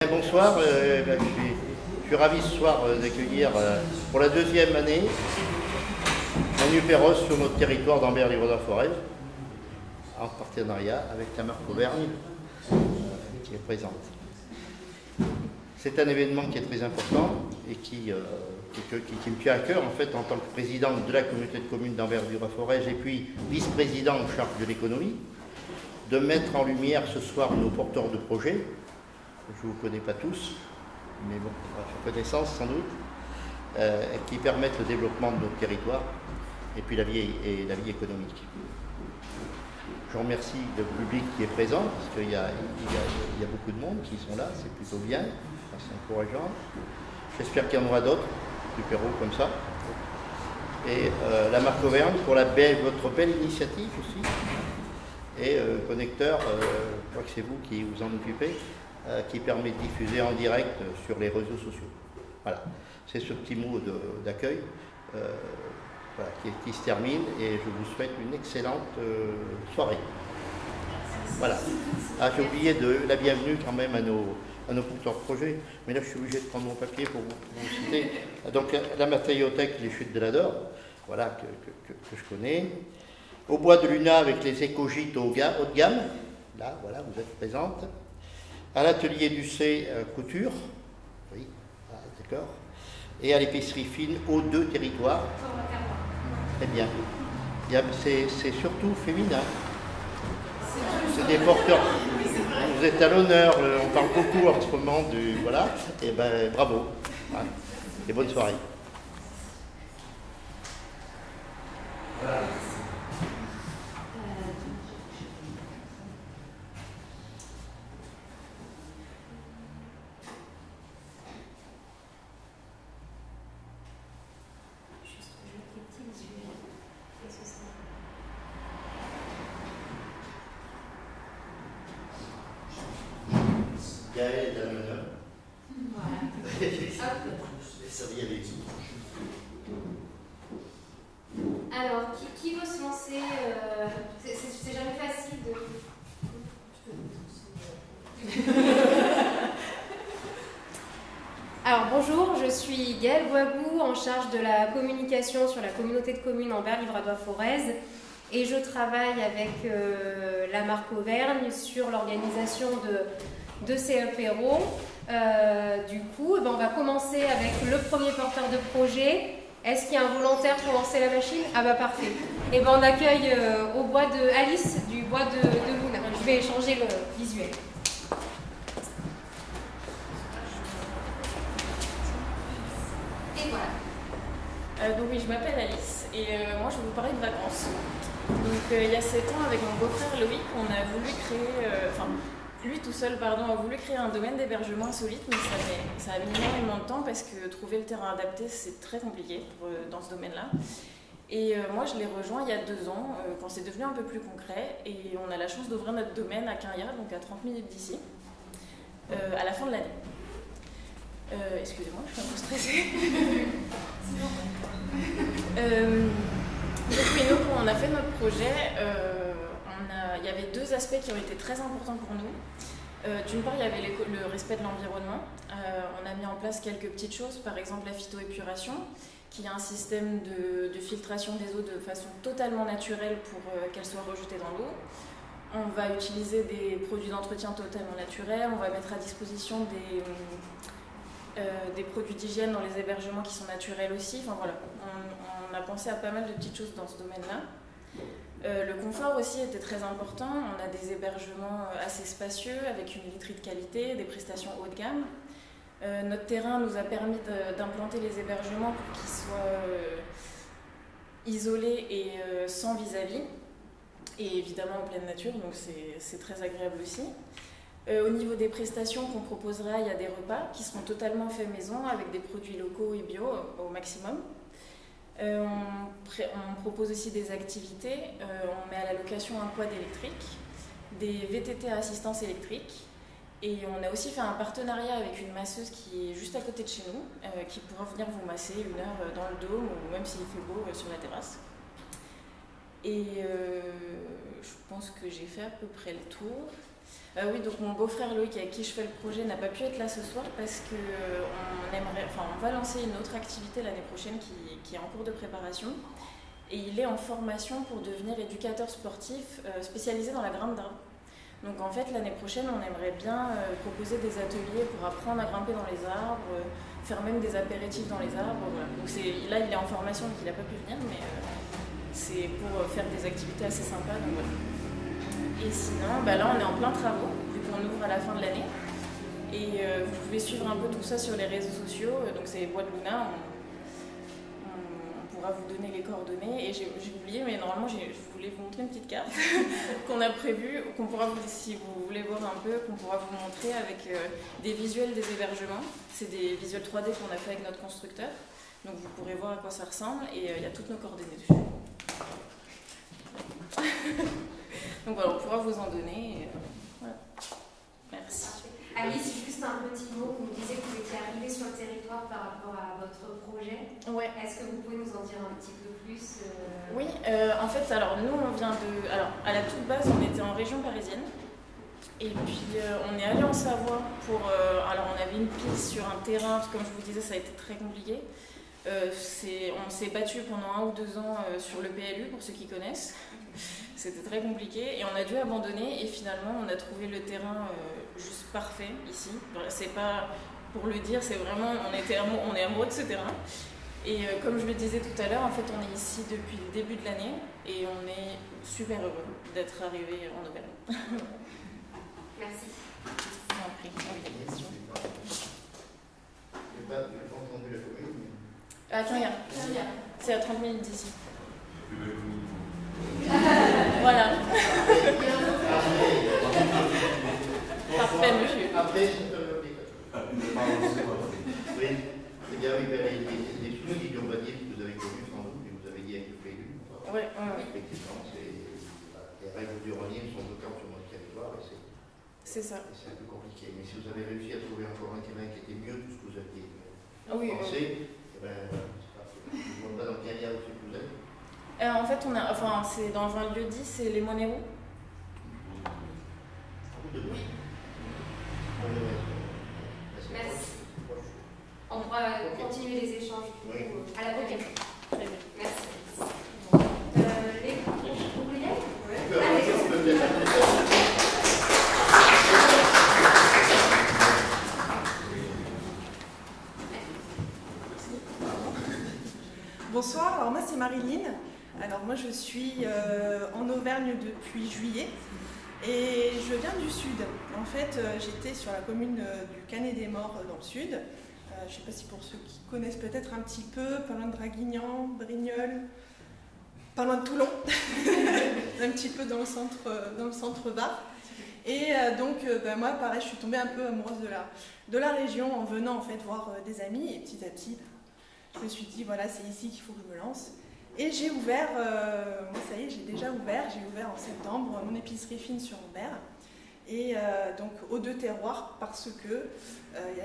Bonsoir, je suis ravi ce soir d'accueillir pour la deuxième année Manu Perros sur notre territoire d'Ambert-Livre-de-Forez, en partenariat avec la marque Auvergne qui est présente. C'est un événement qui est très important et qui me tient à cœur en fait en tant que président de la communauté de communes d'Ambert-Livre-de-Forez et puis vice-président en charge de l'économie, de mettre en lumière ce soir nos porteurs de projets. Je ne vous connais pas tous, mais bon, on va faire connaissance sans doute, qui permettent le développement de notre territoire et puis la vie économique. Je remercie le public qui est présent, parce qu'il y a beaucoup de monde qui sont là, c'est plutôt bien, c'est encourageant. J'espère qu'il y en aura d'autres, du Perrault comme ça. Et la marque Auvergne pour votre belle initiative aussi. Et Connecteur, je crois que c'est vous qui vous en occupez, qui permet de diffuser en direct sur les réseaux sociaux. Voilà, c'est ce petit mot d'accueil voilà, qui se termine et je vous souhaite une excellente soirée. Voilà. Ah, j'ai oublié de la bienvenue quand même à nos porteurs de projet, mais là je suis obligé de prendre mon papier pour vous citer. Donc la matériothèque Les Chutes de l'Ador, voilà, que je connais. Au Bois de Luna avec les éco-gîtes haut de gamme, là, voilà, vous êtes présente. À l'atelier du C couture, oui, d'accord, et à l'épicerie fine aux deux territoires. Très bien. C'est surtout féminin. C'est des porteurs. Vous êtes à l'honneur, on parle beaucoup en ce moment du. Voilà, et ben bravo. Voilà. Et bonne soirée. Voilà. Gaël est à l'honneur. Voilà. Ça y aller. Alors, qui veut se lancer c'est jamais facile de... Alors, bonjour, je suis Gaëlle Boigou, en charge de la communication sur la communauté de communes Ambert-Livre-de-Forez. Et je travaille avec la marque Auvergne sur l'organisation de ces apéros. Du coup, on va commencer avec le premier porteur de projet. Est-ce qu'il y a un volontaire pour lancer la machine? Ah bah parfait. Et on accueille au bois de Alice du bois de Luna. Je vais changer le visuel. Et voilà. Donc oui, je m'appelle Alice et moi je vais vous parler de vacances. Donc il y a 7 ans, avec mon beau-frère Loïc, on a voulu créer, lui tout seul, pardon, a voulu créer un domaine d'hébergement insolite, mais ça a mis énormément de temps parce que trouver le terrain adapté, c'est très compliqué dans ce domaine-là. Et moi, je l'ai rejoint il y a 2 ans, quand c'est devenu un peu plus concret, et on a la chance d'ouvrir notre domaine à Quinriat, donc à 30 minutes d'ici, à la fin de l'année. Excusez-moi, je suis un peu stressée. Donc oui, nous, quand on a fait notre projet, il y avait 2 aspects qui ont été très importants pour nous. D'une part, il y avait le respect de l'environnement. On a mis en place quelques petites choses, par exemple la phytoépuration, qui est un système de filtration des eaux de façon totalement naturelle pour qu'elles soient rejetées dans l'eau. On va utiliser des produits d'entretien totalement naturels, on va mettre à disposition des produits d'hygiène dans les hébergements qui sont naturels aussi. Enfin voilà, on a pensé à pas mal de petites choses dans ce domaine-là. Le confort aussi était très important. On a des hébergements assez spacieux avec une literie de qualité, des prestations haut de gamme. Notre terrain nous a permis d'implanter les hébergements pour qu'ils soient isolés et sans vis-à-vis. Et évidemment en pleine nature, donc c'est très agréable aussi. Au niveau des prestations qu'on proposera, il y a des repas qui seront totalement faits maison avec des produits locaux et bio au maximum. On propose aussi des activités, on met à la location un quad électrique, des VTT à assistance électrique et on a aussi fait un partenariat avec une masseuse qui est juste à côté de chez nous, qui pourra venir vous masser 1 heure dans le dôme ou même s'il fait beau sur la terrasse. Et je pense que j'ai fait à peu près le tour. Oui, donc mon beau-frère Loïc, avec qui je fais le projet, n'a pas pu être là ce soir parce on va lancer une autre activité l'année prochaine qui est en cours de préparation. Et il est en formation pour devenir éducateur sportif spécialisé dans la grimpe d'arbres. Donc en fait, l'année prochaine, on aimerait bien proposer des ateliers pour apprendre à grimper dans les arbres, faire même des apéritifs dans les arbres. Voilà. Donc là, il est en formation, donc il n'a pas pu venir, mais c'est pour faire des activités assez sympas. Donc voilà. Et sinon, là on est en plein travaux, vu qu'on ouvre à la fin de l'année. Et vous pouvez suivre un peu tout ça sur les réseaux sociaux. Donc c'est Bois de Luna, on pourra vous donner les coordonnées. Et j'ai oublié, mais normalement je voulais vous montrer une petite carte qu'on a prévue, qu'on pourra vous, si vous voulez voir un peu, qu'on pourra vous montrer avec des visuels des hébergements. C'est des visuels 3D qu'on a fait avec notre constructeur. Donc vous pourrez voir à quoi ça ressemble et il y a toutes nos coordonnées dessus. Donc voilà, on pourra vous en donner. Et, voilà. Merci. Alice, juste un petit mot. Vous me disiez que vous étiez arrivée sur le territoire par rapport à votre projet. Ouais. Est-ce que vous pouvez nous en dire un petit peu plus Oui, en fait, alors nous, on vient de... Alors, à la toute base, on était en région parisienne. Et puis, on est allé en Savoie pour... alors, on avait une piste sur un terrain, comme je vous disais, ça a été très compliqué. On s'est battu pendant 1 ou 2 ans sur le PLU, pour ceux qui connaissent. C'était très compliqué et on a dû abandonner et finalement on a trouvé le terrain juste parfait ici. C'est pas pour le dire, c'est vraiment, on est amoureux de ce terrain. Et comme je le disais tout à l'heure, en fait on est ici depuis le début de l'année et on est super heureux d'être arrivé en Auvergne. Merci. Je vous en prie, des questions. Je n'ai pas entendu la commune. À Quinrières. C'est à 30 minutes d'ici. Voilà. Parfait, monsieur. Après, oui, c'est bien, oui, les soucis, on va dire, que vous avez connus sans doute, et vous avez dit avec le PLU. Oui. Effectivement, les règles du urbanisme sont bloquantes sur notre territoire, et c'est ça. C'est un peu compliqué. Mais si vous avez réussi à trouver encore un terrain qui était mieux que ce que vous aviez pensé, eh ben, je ne vois pas dans quel lien vous êtes. En fait, c'est dans un lieu dit, c'est les Monéros. Oui. Merci. On pourra continuer les échanges à la prochaine. Très bien. Merci. Vous voulez y aller ? Allez. Bonsoir, alors moi c'est Marilyn. Alors moi je suis en Auvergne depuis juillet et je viens du sud. En fait j'étais sur la commune du Canet-des-Morts dans le sud. Je ne sais pas si pour ceux qui connaissent peut-être un petit peu, pas loin de Draguignan, Brignoles, pas loin de Toulon, un petit peu dans le centre Var. Et donc moi pareil je suis tombée un peu amoureuse de la région en venant en fait voir des amis et petit à petit je me suis dit voilà c'est ici qu'il faut que je me lance. Et j'ai ouvert, ça y est, j'ai déjà ouvert, en septembre mon épicerie fine sur Ambert. Et donc aux 2 terroirs parce que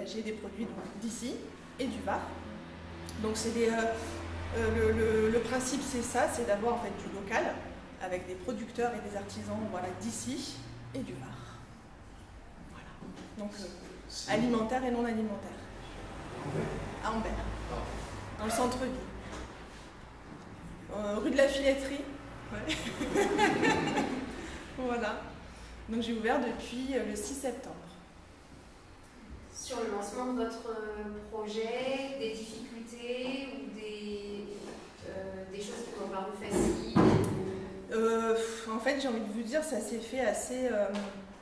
j'ai des produits d'ici et du Var. Donc c'est le principe c'est ça, c'est d'avoir en fait du local avec des producteurs et des artisans d'ici et du Var. Voilà. Donc alimentaire et non alimentaire. À Ambert, dans le centre-ville. Rue de la Filetterie. Ouais. Voilà. Donc j'ai ouvert depuis le 6 septembre. Sur le lancement de votre projet, des difficultés ou des choses qui vous ont paru faciles En fait, j'ai envie de vous dire, ça s'est fait assez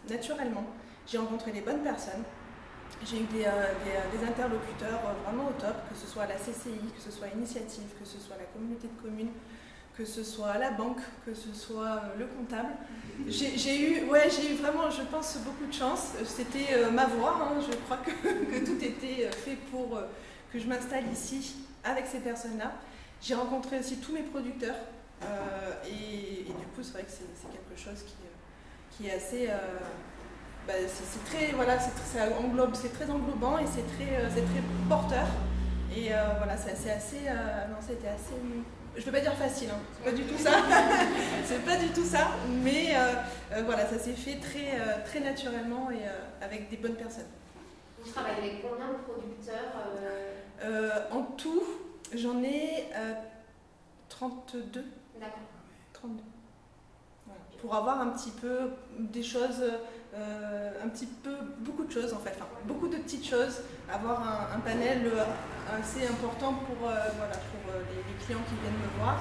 naturellement. J'ai rencontré les bonnes personnes. J'ai eu des interlocuteurs vraiment au top, que ce soit la CCI, que ce soit Initiative, que ce soit la communauté de communes, que ce soit la banque, que ce soit le comptable. J'ai eu vraiment, je pense, beaucoup de chance. C'était ma voie, hein. Je crois que tout était fait pour que je m'installe ici avec ces personnes-là. J'ai rencontré aussi tous mes producteurs et du coup, c'est vrai que c'est quelque chose qui est assez... c'est très englobant et c'est très porteur et c'était assez je ne peux pas dire facile, hein. C'est pas du tout ça. c'est pas du tout ça, mais voilà, ça s'est fait très naturellement et avec des bonnes personnes. Vous travaillez avec combien de producteurs En tout, j'en ai 32. D'accord. 32. Voilà. Pour avoir un petit peu des choses, beaucoup de choses en fait, enfin, beaucoup de petites choses, avoir un panel assez important pour les clients qui viennent me voir,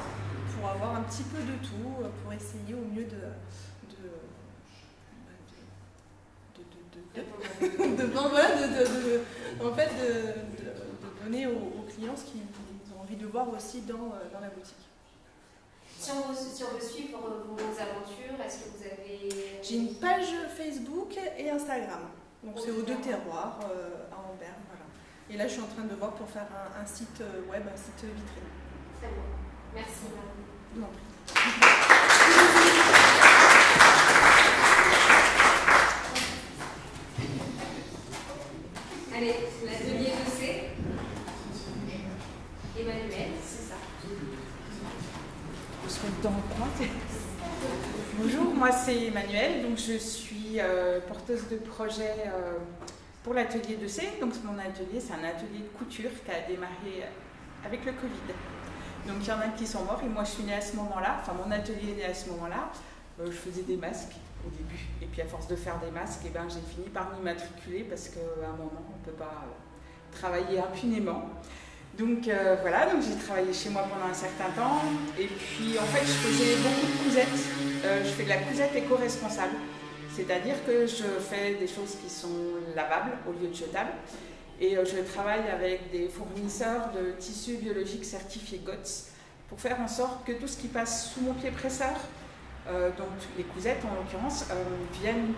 pour avoir un petit peu de tout, pour essayer au mieux de donner aux clients ce qu'ils ont envie de voir aussi dans la boutique. Si on veut suivre vos aventures, est-ce que vous avez... J'ai une page Facebook et Instagram. Donc c'est aux 2 terroirs à Ambert. Voilà. Et là je suis en train de voir pour faire un site web, un site vitrine. Très bien. Merci. Je vous en prie. Allez, l'atelier d'Ossé. Emmanuel, c'est ça. On se met dans le coin. Bonjour, moi c'est Emmanuel, donc je suis porteuse de projet pour l'atelier d'Ossé. Donc mon atelier, c'est un atelier de couture qui a démarré avec le Covid. Donc il y en a qui sont morts et moi je suis née à ce moment-là, enfin mon atelier est né à ce moment-là. Je faisais des masques au début et puis à force de faire des masques, eh ben, j'ai fini par m'immatriculer parce qu'à un moment on ne peut pas travailler impunément. Donc voilà, donc j'ai travaillé chez moi pendant un certain temps et puis en fait je faisais beaucoup de cousettes. Je fais de la cousette éco-responsable, c'est-à-dire que je fais des choses qui sont lavables au lieu de jetables. Et je travaille avec des fournisseurs de tissus biologiques certifiés GOTS pour faire en sorte que tout ce qui passe sous mon pied presseur, donc les cousettes en l'occurrence, viennent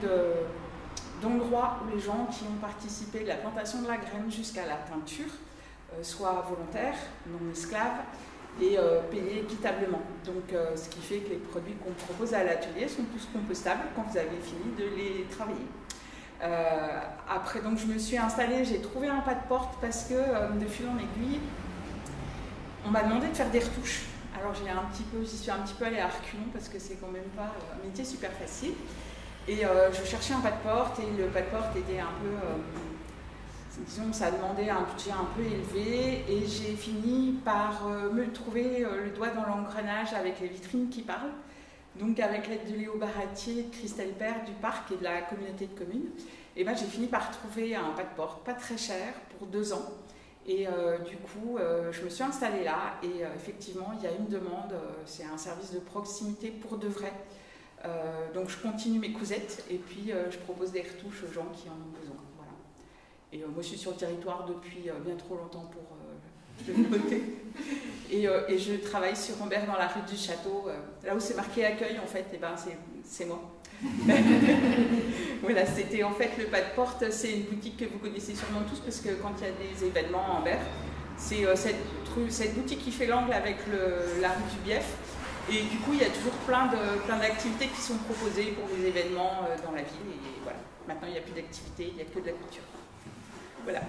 d'endroits où les gens qui ont participé de la plantation de la graine jusqu'à la teinture soient volontaires, non esclaves et payés équitablement. Donc ce qui fait que les produits qu'on propose à l'atelier sont tous compostables quand vous avez fini de les travailler. Après, donc, je me suis installée, j'ai trouvé un pas de porte parce que de fil en aiguille, on m'a demandé de faire des retouches. Alors j'y suis un petit peu allée à reculons parce que c'est quand même pas un métier super facile. Et je cherchais un pas de porte et le pas de porte était un peu, disons, ça demandait un budget un peu élevé et j'ai fini par me trouver le doigt dans l'engrenage avec les vitrines qui parlent. Donc avec l'aide de Léo Baratier, de Christelle Père du parc et de la communauté de communes, et ben, j'ai fini par trouver un pas de porte, pas très cher, pour 2 ans. Et du coup, je me suis installée là et effectivement, il y a une demande, c'est un service de proximité pour de vrai. Donc je continue mes cousettes et puis je propose des retouches aux gens qui en ont besoin. Voilà. Et moi, je suis sur le territoire depuis bien trop longtemps pour le noter. Et je travaille sur Ambert dans la rue du Château, là où c'est marqué accueil en fait, et ben c'est moi. Voilà, c'était en fait le pas de porte, c'est une boutique que vous connaissez sûrement tous parce que quand il y a des événements à Ambert, c'est cette boutique qui fait l'angle avec la rue du Bief. Et du coup, il y a toujours plein d'activités qui sont proposées pour les événements dans la ville. Et voilà, maintenant il n'y a plus d'activités, il n'y a que de la couture. Voilà.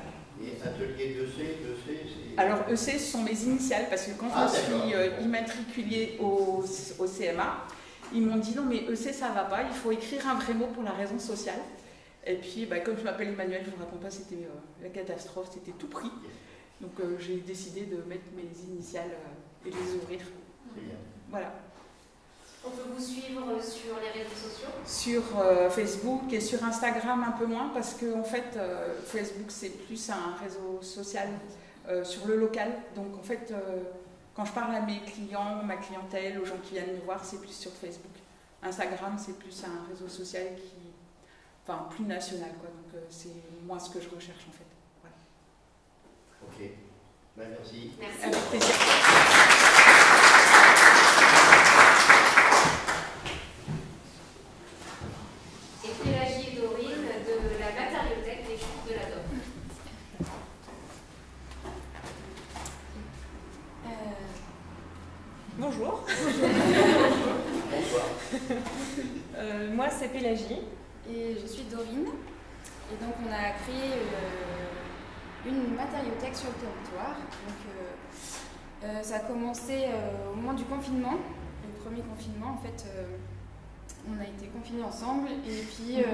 Et atelier d'EC, c'est... Alors EC, ce sont mes initiales, parce que quand je me suis immatriculée au CMA, ils m'ont dit non mais EC ça va pas, il faut écrire un vrai mot pour la raison sociale. Et puis bah, comme je m'appelle Emmanuel, je vous raconte pas, c'était la catastrophe, c'était tout pris. Donc j'ai décidé de mettre mes initiales et de les ouvrir. Voilà. On peut vous suivre sur les réseaux sociaux? Sur Facebook et sur Instagram un peu moins parce que en fait Facebook c'est plus un réseau social sur le local. Donc en fait quand je parle à mes clients, ma clientèle, aux gens qui viennent me voir, c'est plus sur Facebook. Instagram c'est plus un réseau social enfin plus national quoi. Donc c'est moins ce que je recherche en fait. Voilà. Ok. Ben, merci. Merci. Avec plaisir. Pélagie et Dorine de la matériothèque des Chutes de la Dôme. Bonjour. Bonsoir. Moi c'est Pélagie et je suis Dorine. Et donc on a créé une matériothèque sur le territoire. Donc, ça a commencé au moment du confinement. Le premier confinement, en fait, on a été confinés ensemble et puis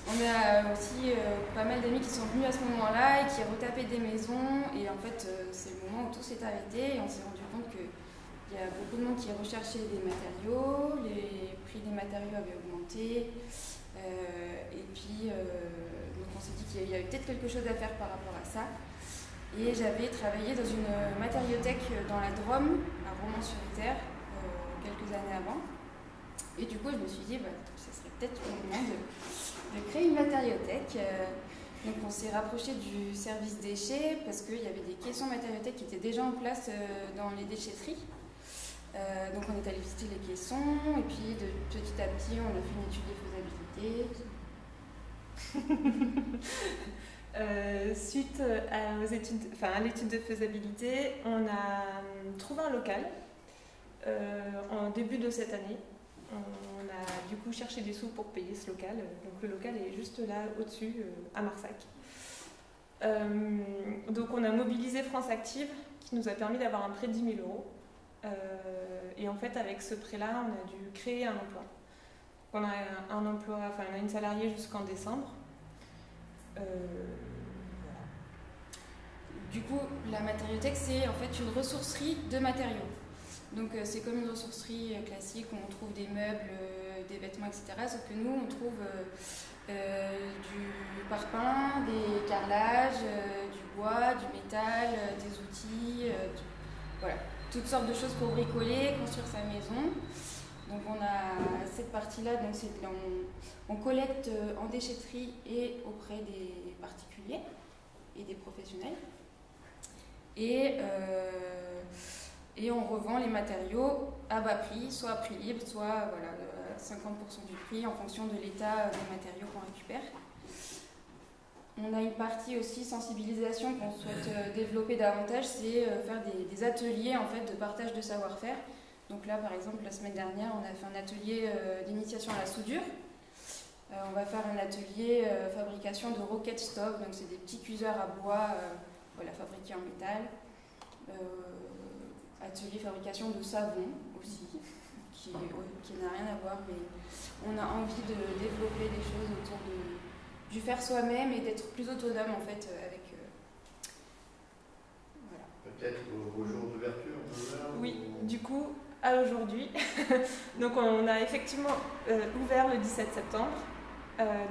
on a aussi pas mal d'amis qui sont venus à ce moment-là et qui retapaient des maisons et en fait c'est le moment où tout s'est arrêté et on s'est rendu compte qu'il y a beaucoup de monde qui recherchait des matériaux, les prix des matériaux avaient augmenté et puis donc on s'est dit qu'il y avait peut-être quelque chose à faire par rapport à ça. Et j'avais travaillé dans une matériothèque dans la Drôme, à Romans-sur-Isère, quelques années avant. Et du coup, je me suis dit, ce serait peut-être le moment de créer une matériothèque. Donc on s'est rapproché du service déchets parce qu'il y avait des caissons matériothèques qui étaient déjà en place dans les déchetteries. Donc on est allé visiter les caissons et puis petit à petit, on a fait une étude de faisabilité. Suite à l'étude de faisabilité, on a trouvé un local en début de cette année. On a du coup cherché des sous pour payer ce local. Donc le local est juste là au-dessus, à Marsac. Donc on a mobilisé France Active qui nous a permis d'avoir un prêt de 10 000 €. Et en fait avec ce prêt-là, on a dû créer un emploi. On a on a une salariée jusqu'en décembre. Du coup, la matériothèque, c'est en fait une ressourcerie de matériaux. Donc c'est comme une ressourcerie classique où on trouve des meubles, des vêtements, etc. Sauf que nous, on trouve du parpaing, des carrelages, du bois, du métal, des outils, voilà, toutes sortes de choses pour bricoler, construire sa maison. Donc on a cette partie-là, donc on collecte en déchetterie et auprès des particuliers et des professionnels. Et on revend les matériaux à bas prix, soit à prix libre, soit voilà, 50% du prix en fonction de l'état des matériaux qu'on récupère. On a une partie aussi sensibilisation qu'on souhaite développer davantage, c'est faire des ateliers en fait, de partage de savoir-faire. Donc là, par exemple, la semaine dernière, on a fait un atelier d'initiation à la soudure. On va faire un atelier fabrication de rocket stove, donc c'est des petits cuiseurs à bois voilà, fabriqués en métal. Atelier fabrication de savon aussi, qui n'a rien à voir, mais on a envie de développer des choses autour du faire soi-même et d'être plus autonome en fait avec. Voilà. Peut-être au jour d'ouverture. Oui, du coup, à aujourd'hui. Donc on a effectivement ouvert le 17 septembre.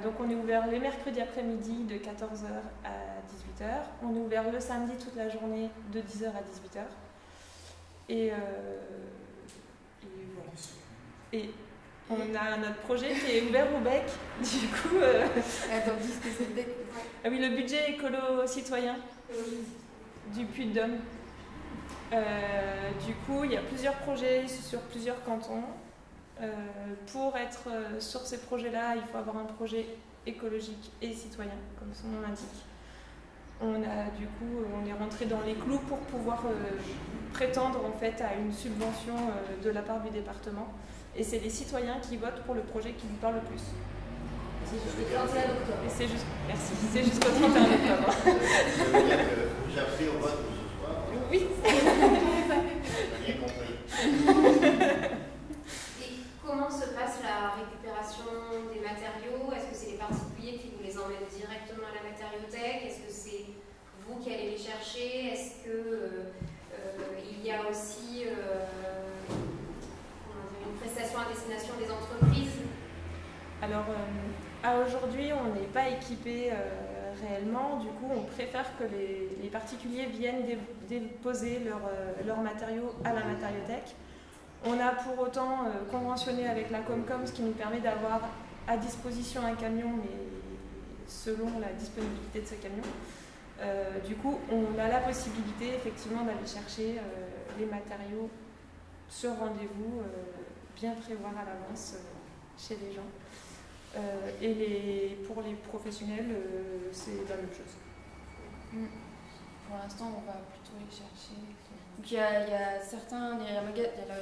Donc on est ouvert les mercredis après-midi de 14h à 18h. On est ouvert le samedi toute la journée de 10h à 18h. Et voilà. Et on a notre projet qui est ouvert au bec. Du coup. Attends, dis ce que c'est le bec. Ah oui, le budget écolo-citoyen du Puy-de-Dôme. Du coup, il y a plusieurs projets sur plusieurs cantons. Pour être sur ces projets-là, il faut avoir un projet écologique et citoyen, comme son nom l'indique. On est rentré dans les clous pour pouvoir prétendre en fait à une subvention de la part du département. Et c'est les citoyens qui votent pour le projet qui lui parle le plus. C'est jusqu'au 31 octobre. Et merci, c'est jusqu'au 31 octobre. Ça veut dire que vous avez pris au vote ce soir. Oui. J'ai bien compris. Comment se passe la récupération des matériaux? Est-ce que c'est les particuliers qui vous les emmènent directement à la matériothèque? Est-ce que c'est vous qui allez les chercher? Est-ce que il y a aussi une prestation à destination des entreprises? Alors, à aujourd'hui, on n'est pas équipé réellement. Du coup, on préfère que les particuliers viennent déposer leurs matériaux à la matériothèque. On a pour autant conventionné avec la Comcom, ce qui nous permet d'avoir à disposition un camion, mais selon la disponibilité de ce camion. Du coup, on a la possibilité effectivement d'aller chercher les matériaux sur rendez-vous, bien prévoir à l'avance chez les gens. Et pour les professionnels, c'est la même chose. Pour l'instant, on va plutôt les chercher. Donc il y a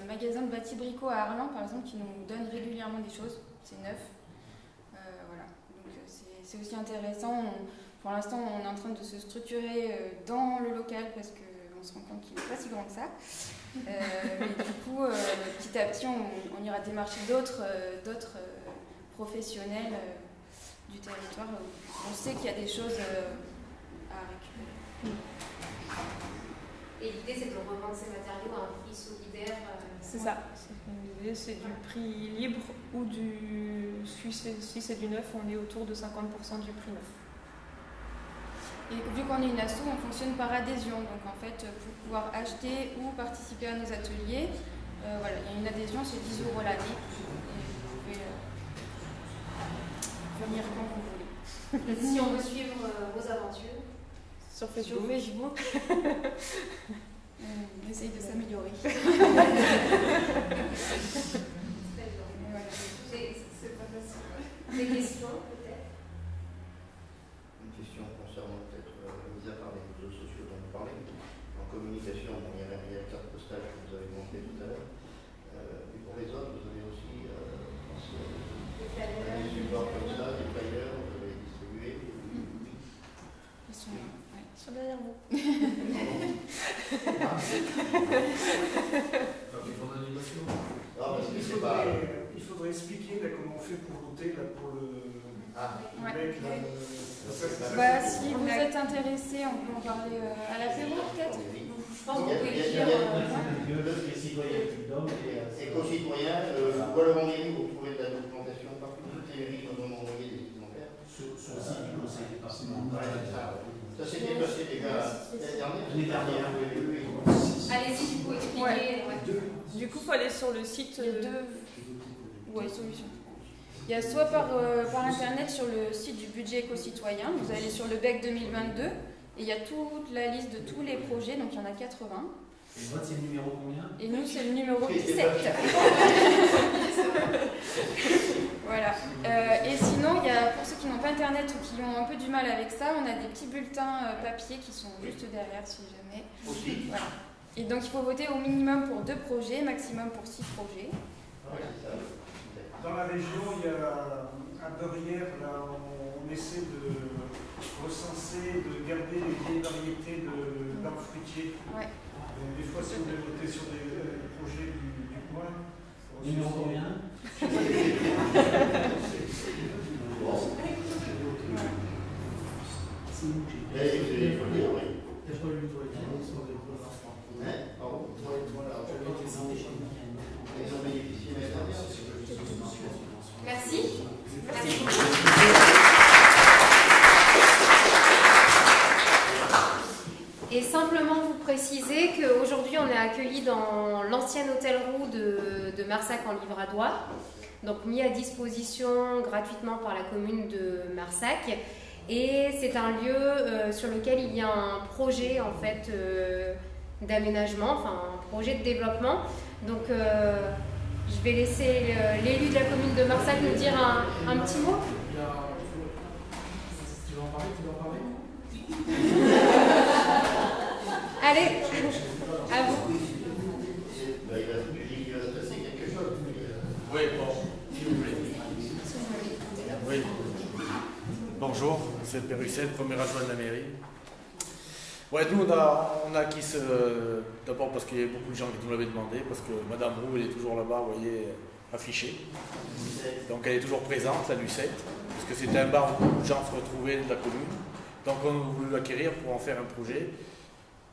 le magasin de Bâti Bricot à Arlan, par exemple, qui nous donne régulièrement des choses. C'est neuf. Voilà. Donc c'est aussi intéressant. Pour l'instant, on est en train de se structurer dans le local parce qu'on se rend compte qu'il n'est pas si grand que ça. Mais du coup, petit à petit, on ira démarcher d'autres professionnels du territoire. On sait qu'il y a des choses à récupérer. Et l'idée, c'est de revendre ces matériaux à un prix solidaire. C'est ça. L'idée, c'est du prix libre ou si c'est du neuf, on est autour de 50% du prix neuf. Et vu qu'on est une asso, on fonctionne par adhésion. Donc en fait, pour pouvoir acheter ou participer à nos ateliers, voilà, il y a une adhésion, c'est 10 € l'année. Et vous pouvez venir quand vous voulez. Et si on veut suivre vos aventures Sur Facebook. On essaye de s'améliorer. C'est pas facile. Des questions peut-être? Une question concernant peut-être, mis à part les réseaux sociaux dont vous parlez, en communication, bon, il y a la carte postale que vous avez montrée tout à l'heure. Et pour les autres, vous avez aussi des supports comme ça, des flyers, vous avez distribué. Ils sont là. Ils sont derrière vous. Il faudrait expliquer là, comment on fait pour voter là, pour le mec. Si vous êtes intéressé, on peut en parler à l'apéro peut-être. Je pense qu'on peut écrire. Éco-citoyen, ou alors en mairie, vous trouvez de la documentation partout. Toutes les mairies nous ont envoyé des exemplaires. Sur le site du conseil départemental. Ça s'est dépassé déjà l'année dernière. Allez-y, du coup, expliquer. Du coup, il faut aller sur le site. Il y a deux solutions. Il y a soit par internet sur le site du budget éco-citoyen, vous allez sur le BEC 2022 et il y a toute la liste de tous les projets, donc il y en a 80. Et votre, c'est le numéro combien? Et nous, c'est le numéro 17. Voilà. Et sinon, il y a, pour ceux qui n'ont pas internet ou qui ont un peu du mal avec ça, on a des petits bulletins papier qui sont juste derrière si jamais. Voilà. Et donc il faut voter au minimum pour 2 projets, maximum pour 6 projets. Dans la région, il y a à Beurières, là, on essaie de recenser, de garder les vieilles variétés d'arbres fruitiers. Ouais. Des fois, si vous voulez voter sur des projets du coin. Numéro combien? Merci. Merci. Et simplement vous préciser qu'aujourd'hui on est accueillis dans l'ancien hôtel Roux de Marsac en Livradois, donc mis à disposition gratuitement par la commune de Marsac. Et c'est un lieu sur lequel il y a un projet en fait d'aménagement, enfin un projet de développement. Donc je vais laisser l'élu de la commune de Marsac nous dire un petit mot. Tu veux en parler? Allez, à vous. Il va passer quelque chose. Oui, bon, s'il vous plaît. Oui. Bonjour, c'est le Pérussel, premier adjoint de la mairie. Ouais, nous on a acquis d'abord parce qu'il y a beaucoup de gens qui nous l'avaient demandé, parce que Madame Roux elle est toujours là-bas, vous voyez, affichée. Donc elle est toujours présente, la Lucette, parce que c'était un bar où beaucoup de gens se retrouvaient de la commune. Donc on a voulu l'acquérir pour en faire un projet.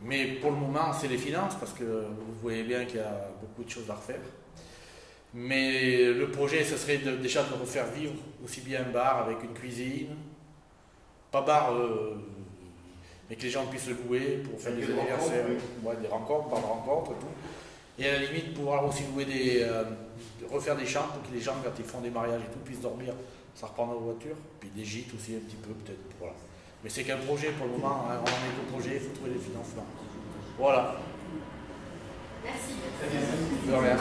Mais pour le moment, c'est les finances, parce que vous voyez bien qu'il y a beaucoup de choses à refaire. Mais le projet, ce serait déjà de refaire vivre aussi bien un bar avec une cuisine, pas bar, mais que les gens puissent le louer pour faire des anniversaires, des rencontres, par rencontres et tout. Et à la limite, pouvoir aussi louer refaire des chambres pour que les gens, quand ils font des mariages et tout, puissent dormir, ça reprend nos voitures. Puis des gîtes aussi un petit peu, peut-être. Voilà. Mais c'est qu'un projet pour le moment, hein, on en est qu'au projet, il faut trouver des financements. Voilà. Merci. De rien.